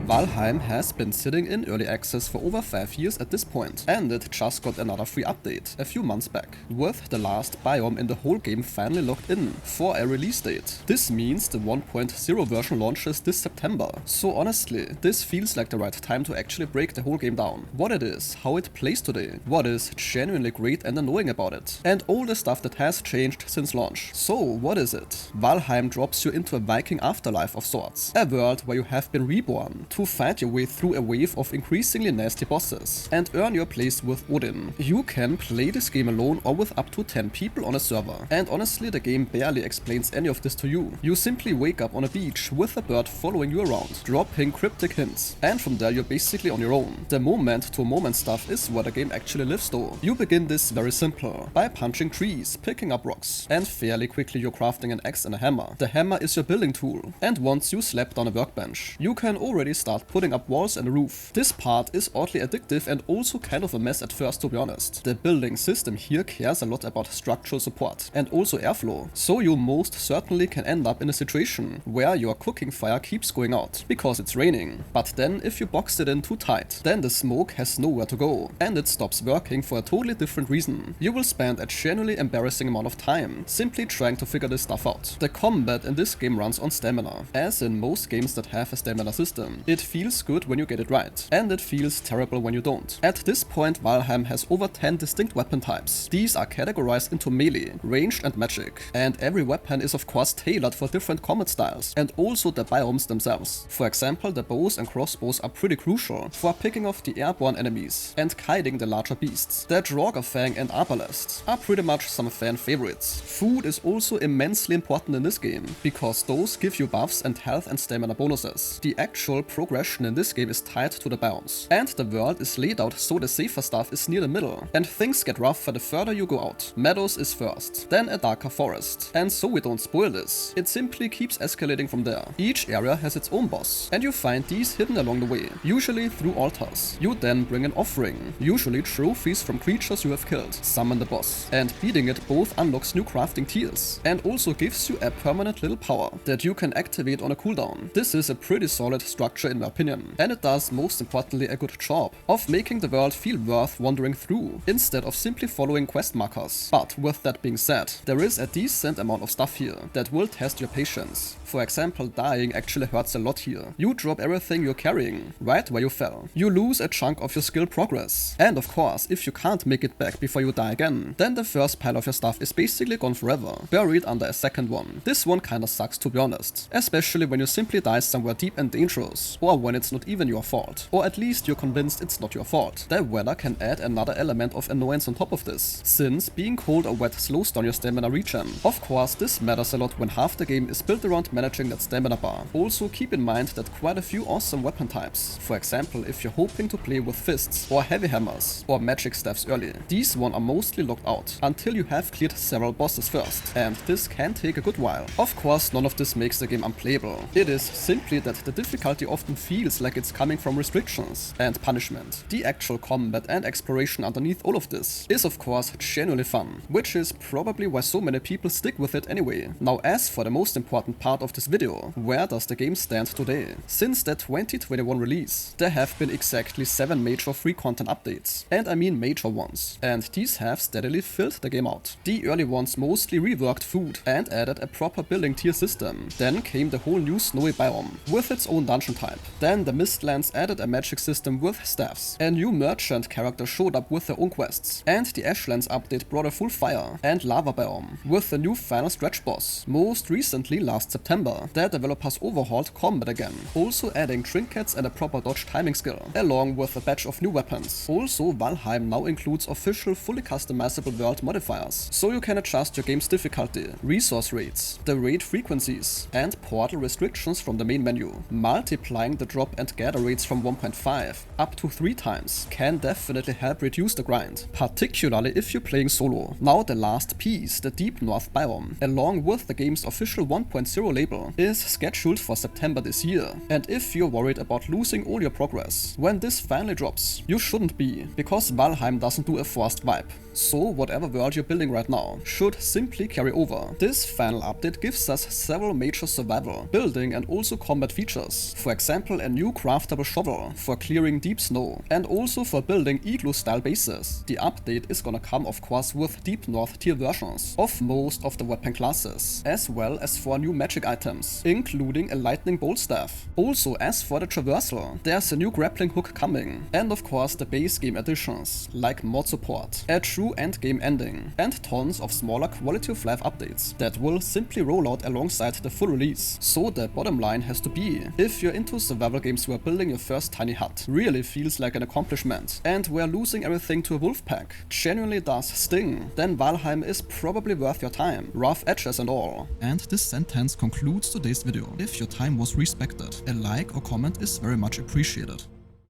Valheim has been sitting in early access for over 5 years at this point, and it just got another free update a few months back, with the last biome in the whole game finally locked in for a release date. This means the 1.0 version launches this September, so honestly, this feels like the right time to actually break the whole game down. What it is, how it plays today, what is genuinely great and annoying about it, and all the stuff that has changed since launch. So what is it? Valheim drops you into a Viking afterlife of sorts, a world where you have been reborn to fight your way through a wave of increasingly nasty bosses and earn your place with Odin. You can play this game alone or with up to 10 people on a server, and honestly the game barely explains any of this to you. You simply wake up on a beach with a bird following you around, dropping cryptic hints, and from there you're basically on your own. The moment to moment stuff is where the game actually lives though. You begin this very simple, by punching trees, picking up rocks, and fairly quickly you're crafting an axe and a hammer. The hammer is your building tool, and once you slap down a workbench, you can already start putting up walls and a roof. This part is oddly addictive and also kind of a mess at first, to be honest. The building system here cares a lot about structural support and also airflow, so you most certainly can end up in a situation where your cooking fire keeps going out because it's raining. But then if you box it in too tight, then the smoke has nowhere to go and it stops working for a totally different reason. You will spend a genuinely embarrassing amount of time simply trying to figure this stuff out. The combat in this game runs on stamina, as in most games that have a stamina system. It feels good when you get it right, and it feels terrible when you don't. At this point, Valheim has over 10 distinct weapon types. These are categorized into melee, ranged and magic, and every weapon is of course tailored for different combat styles and also the biomes themselves. For example, the bows and crossbows are pretty crucial for picking off the airborne enemies and kiting the larger beasts. The Draugr and Arbalest are pretty much some fan favorites. Food is also immensely important in this game, because those give you buffs and health and stamina bonuses. The actual progression in this game is tied to the biomes, and the world is laid out so the safer stuff is near the middle, and things get rougher the further you go out. Meadows is first, then a darker forest, and so we don't spoil this, it simply keeps escalating from there. Each area has its own boss, and you find these hidden along the way, usually through altars. You then bring an offering, usually trophies from creatures you have killed, summon the boss, and beating it both unlocks new crafting tiers, and also gives you a permanent little power that you can activate on a cooldown. This is a pretty solid structure in my opinion, and it does most importantly a good job of making the world feel worth wandering through, instead of simply following quest markers. But with that being said, there is a decent amount of stuff here that will test your patience. For example, dying actually hurts a lot here. You drop everything you're carrying, right where you fell. You lose a chunk of your skill progress. And of course, if you can't make it back before you die again, then the first pile of your stuff is basically gone forever, buried under a second one. This one kinda sucks, to be honest, especially when you simply die somewhere deep and dangerous, or when it's not even your fault, or at least you're convinced it's not your fault. The weather can add another element of annoyance on top of this, since being cold or wet slows down your stamina regen. Of course, this matters a lot when half the game is built around managing that stamina bar. Also keep in mind that quite a few awesome weapon types, for example if you're hoping to play with fists, or heavy hammers, or magic staffs early, these ones are mostly locked out until you have cleared several bosses first, and this can take a good while. Of course, none of this makes the game unplayable. It is simply that the difficulty often feels like it's coming from restrictions and punishment. The actual combat and exploration underneath all of this is of course genuinely fun, which is probably why so many people stick with it anyway. Now as for the most important part of this video, where does the game stand today? Since the 2021 release, there have been exactly 7 major free content updates, and I mean major ones, and these have steadily filled the game out. The early ones mostly reworked food and added a proper building tier system. Then came the whole new snowy biome with its own dungeon type. Then the Mistlands added a magic system with staffs. A new merchant character showed up with their own quests, and the Ashlands update brought a full fire and lava biome with the new final stretch boss. Most recently, last September, the developers overhauled combat again, also adding trinkets and a proper dodge timing skill, along with a batch of new weapons. Also, Valheim now includes official fully customizable world modifiers, so you can adjust your game's difficulty, resource rates, the raid frequencies, and portal restrictions from the main menu. Multiplying the drop and gather rates from 1.5 up to 3 times can definitely help reduce the grind, particularly if you're playing solo. Now the last piece, the Deep North biome, along with the game's official 1.0 label, is scheduled for September this year, and if you're worried about losing all your progress when this finally drops, you shouldn't be, because Valheim doesn't do a forced wipe. So whatever world you're building right now should simply carry over. This final update gives us several major survival, building and also combat features. For example, example a new craftable shovel for clearing deep snow, and also for building igloo-style bases. The update is gonna come of course with Deep North tier versions of most of the weapon classes, as well as 4 new magic items, including a lightning bolt staff. Also, as for the traversal, there's a new grappling hook coming, and of course the base game additions, like mod support, a true endgame ending, and tons of smaller quality of life updates that will simply roll out alongside the full release. So the bottom line has to be, if you're into survival games where building your first tiny hut really feels like an accomplishment, and where losing everything to a wolf pack genuinely does sting, then Valheim is probably worth your time, rough edges and all. And this sentence concludes today's video. If your time was respected, a like or comment is very much appreciated.